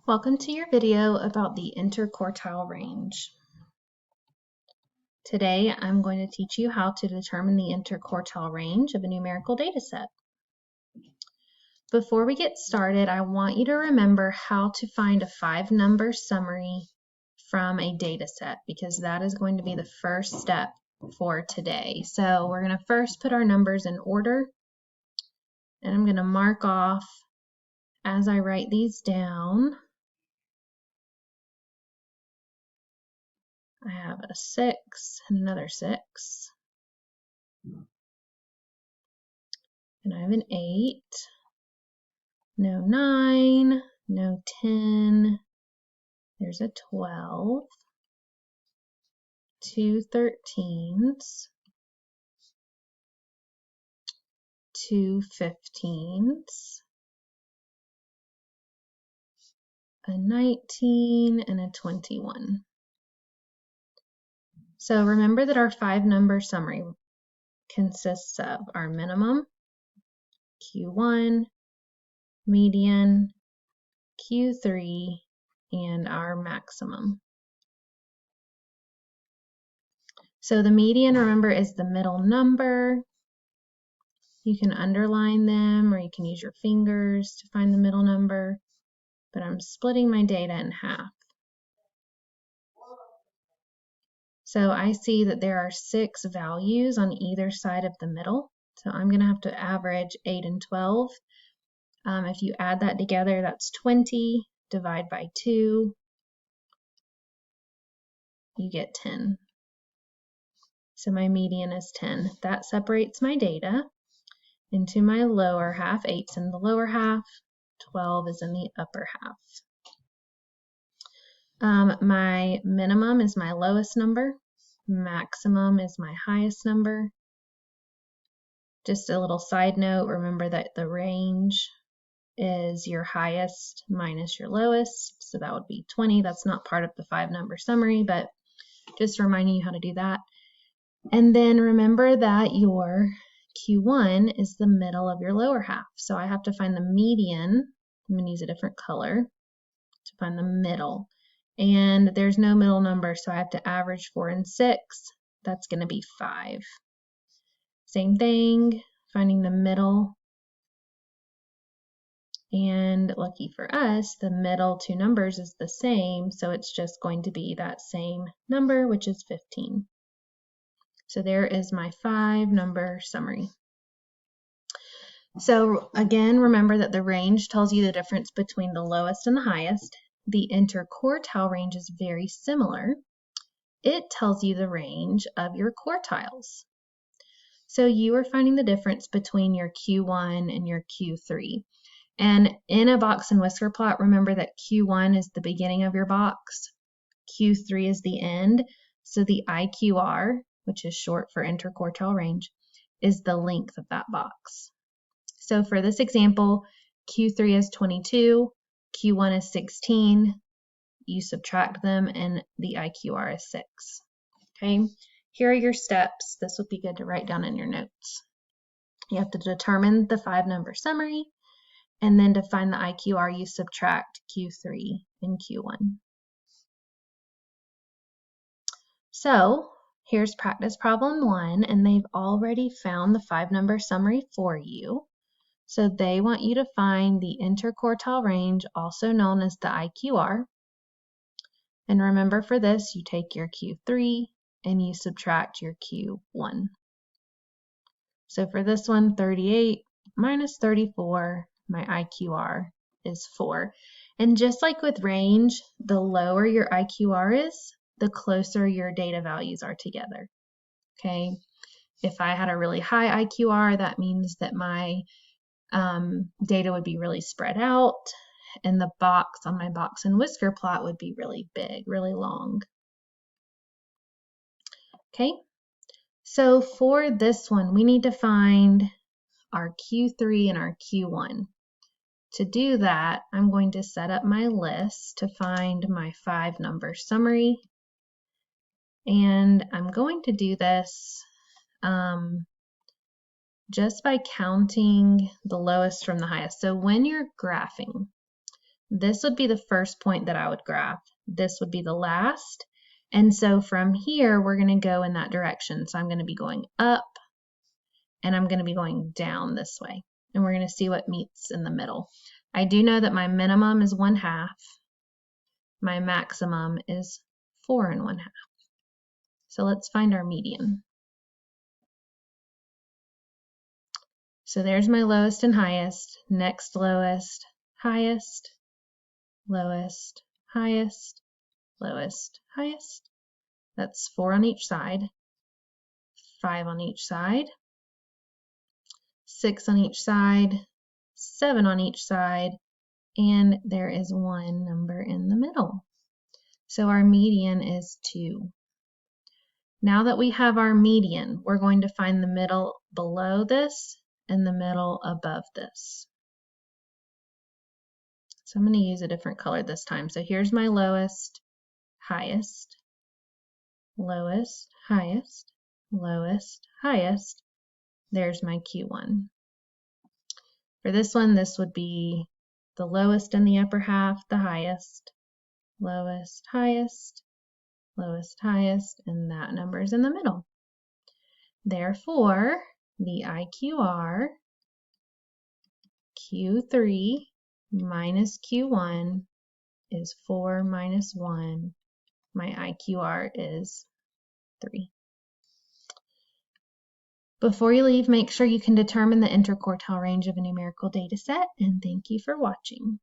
Welcome to your video about the interquartile range. Today I'm going to teach you how to determine the interquartile range of a numerical data set. Before we get started, I want you to remember how to find a 5-number summary from a data set because that is going to be the first step for today. So we're going to first put our numbers in order, and I'm going to mark off as I write these down. I have a 6 and another 6. And I have an 8, no 9, no 10, there's a 12, 2 13s, 2 15s, a 19, and a 21. So remember that our 5-number summary consists of our minimum, Q1, median, Q3, and our maximum. So the median, remember, is the middle number. You can underline them or you can use your fingers to find the middle number, but I'm splitting my data in half. So I see that there are 6 values on either side of the middle. So I'm going to have to average 8 and 12. If you add that together, that's 20. Divide by 2, you get 10. So my median is 10. That separates my data into my lower half. 8's in the lower half, 12 is in the upper half. My minimum is my lowest number. Maximum is my highest number. Just a little side note, remember that the range is your highest minus your lowest. So that would be 20. That's not part of the 5-number summary, but just reminding you how to do that. And then remember that your Q1 is the middle of your lower half. So I have to find the median. I'm going to use a different color to find the middle. And there's no middle number, so I have to average 4 and 6. That's going to be 5. Same thing, finding the middle. And lucky for us, the middle 2 numbers is the same, so it's just going to be that same number, which is 15. So there is my 5-number summary. So again, remember that the range tells you the difference between the lowest and the highest. The interquartile range is very similar. It tells you the range of your quartiles. So you are finding the difference between your Q1 and your Q3. And in a box and whisker plot, remember that Q1 is the beginning of your box, Q3 is the end. So the IQR, which is short for interquartile range, is the length of that box. So for this example, Q3 is 22, Q1 is 16, you subtract them, and the IQR is 6. Okay, here are your steps. This would be good to write down in your notes. You have to determine the 5-number summary, and then to find the IQR, you subtract Q3 and Q1. So here's practice problem 1, and they've already found the 5-number summary for you. So they want you to find the interquartile range, also known as the IQR. And remember, for this, you take your Q3 and you subtract your Q1. So for this one, 38 minus 34, my IQR is 4. And just like with range, the lower your IQR is, the closer your data values are together. Okay, if I had a really high IQR, that means that my data would be really spread out, and the box on my box and whisker plot would be really big, really long. Okay, so for this one, we need to find our Q3 and our Q1. To do that, I'm going to set up my list to find my 5-number summary. And I'm going to do this just by counting the lowest from the highest. So when you're graphing, This would be the first point that I would graph. This would be the last. And so from here, we're going to go in that direction. So I'm going to be going up, and I'm going to be going down this way. And we're going to see what meets in the middle. I do know that my minimum is 1/2. My maximum is 4 1/2. So let's find our median. So there's my lowest and highest, next lowest, highest, lowest, highest, lowest, highest. That's 4 on each side, 5 on each side, 6 on each side, 7 on each side, and there is 1 number in the middle. So our median is 2. Now that we have our median, we're going to find the middle below this and the middle above this. So I'm going to use a different color this time. So here's my lowest, highest, lowest, highest, lowest, highest. There's my Q1. For this one, this would be the lowest in the upper half, the highest, lowest, highest, lowest, highest, and that number is in the middle. Therefore, the IQR Q3 minus Q1 is 4 minus 1. My IQR is 3. Before you leave, make sure you can determine the interquartile range of a numerical data set, and thank you for watching.